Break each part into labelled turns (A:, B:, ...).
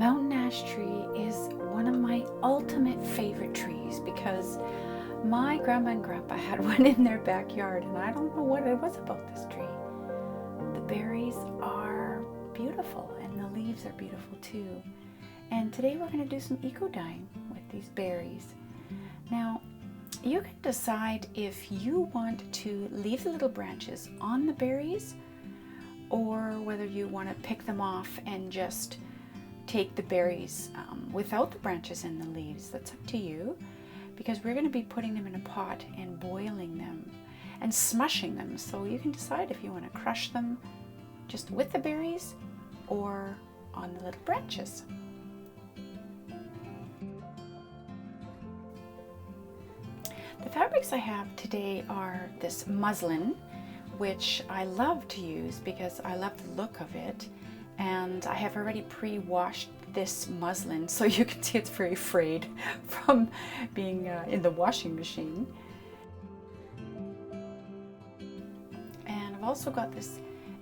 A: mountain ash tree is one of my ultimate favorite trees because my grandma and grandpa had one in their backyard, and I don't know what it was about this tree. The berries are beautiful and the leaves are beautiful too. And today we're going to do some eco dyeing with these berries. Now, you can decide if you want to leave the little branches on the berries or whether you want to pick them off and just take the berries without the branches and the leaves. That's up to you, because we're going to be putting them in a pot and boiling them and smushing them. So you can decide if you want to crush them just with the berries or on the little branches. The fabrics I have today are this muslin, which I love to use because I love the look of it. And I have already pre-washed this muslin, so you can see it's very frayed from being in the washing machine. And I've also got this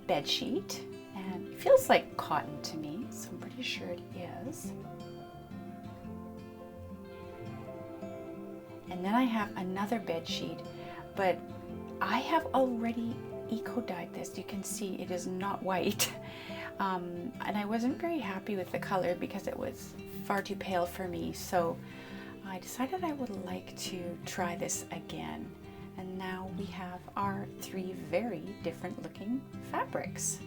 A: bed sheet, and it feels like cotton to me, so I'm pretty sure it is. And then I have another bed sheet, but I have already eco-dyed this. You can see it is not white. And I wasn't very happy with the color because it was far too pale for me, so I decided I would like to try this again. And now we have our three very different looking fabrics.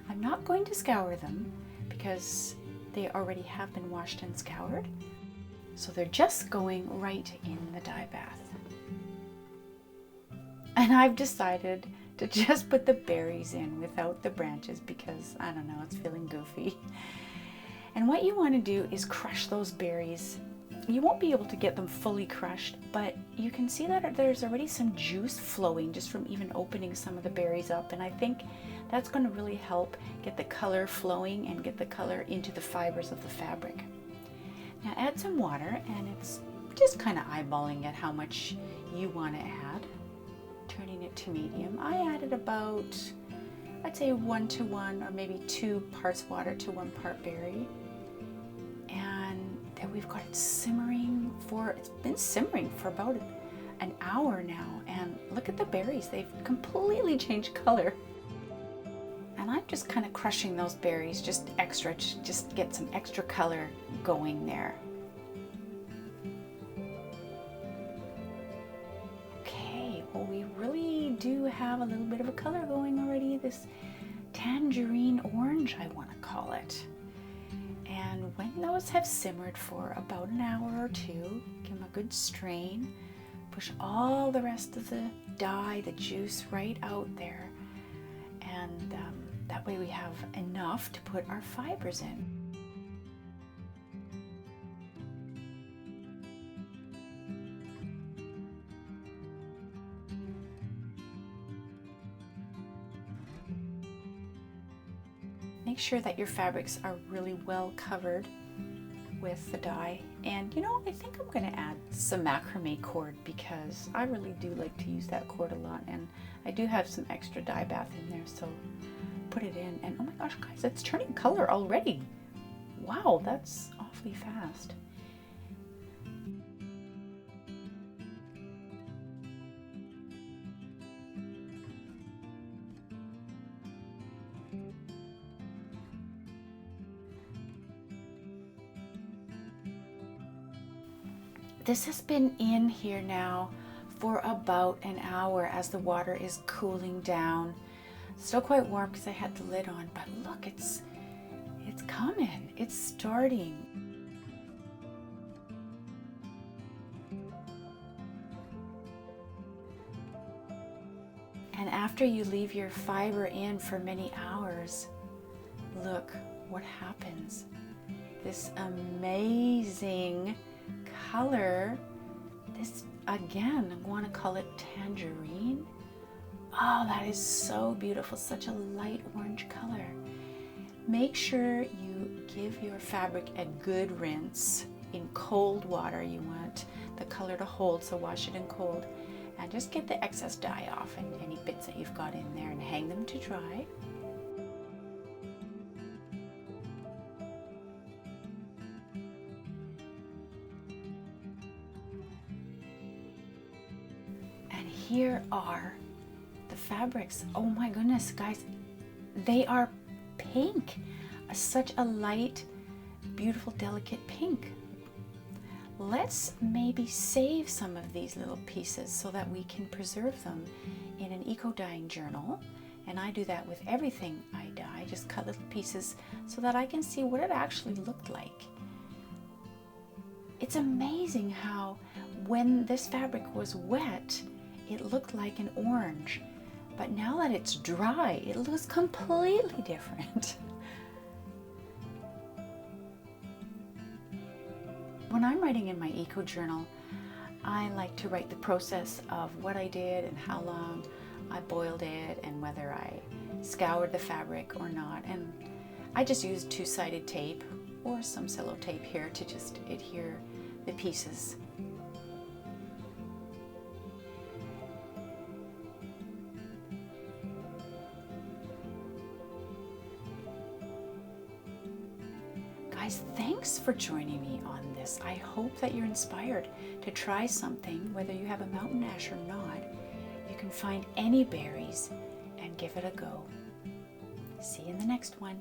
A: I'm not going to scour them because they already have been washed and scoured, so they're just going right in the dye bath. And I've decided to just put the berries in without the branches because, I don't know, it's feeling goofy. And what you want to do is crush those berries. You won't be able to get them fully crushed, but you can see that there's already some juice flowing just from even opening some of the berries up, and I think that's going to really help get the color flowing and get the color into the fibers of the fabric. Now add some water, and it's just kind of eyeballing at how much you want to add. Turning it to medium. I added about, I'd say 1 to 1 or maybe 2 parts water to 1 part berry. And then we've got it simmering it's been simmering for about an hour now. And look at the berries, they've completely changed color. And I'm just kind of crushing those berries just extra, just get some extra color going there. Well, we really do have a little bit of a color going already, this tangerine orange, I want to call it. And when those have simmered for about an hour or two, give them a good strain, push all the rest of the dye, the juice right out there, and that way we have enough to put our fibers in. Make sure that your fabrics are really well covered with the dye. And you know, I think I'm going to add some macrame cord because I really do like to use that cord a lot, and I do have some extra dye bath in there, so put it in. And oh my gosh guys, it's turning color already. Wow, that's awfully fast. This has been in here now for about an hour as the water is cooling down. Still quite warm because I had the lid on, but look, it's coming, it's starting. And after you leave your fiber in for many hours, look what happens. This amazing color, this again, I want to call it tangerine. Oh, that is so beautiful, such a light orange color. Make sure you give your fabric a good rinse in cold water. You want the color to hold, so wash it in cold. And just get the excess dye off and any bits that you've got in there and hang them to dry. here are the fabrics. Oh my goodness, guys, they are pink, such a light, beautiful, delicate pink. Let's maybe save some of these little pieces so that we can preserve them in an eco-dyeing journal. And I do that with everything I dye, just cut little pieces so that I can see what it actually looked like. It's amazing how when this fabric was wet, it looked like an orange. But now that it's dry, it looks completely different. When I'm writing in my eco journal, I like to write the process of what I did and how long I boiled it and whether I scoured the fabric or not. And I just used two-sided tape or some cello tape here to just adhere the pieces. Guys, thanks for joining me on this. I hope that you're inspired to try something, whether you have a mountain ash or not. You can find any berries and give it a go. See you in the next one.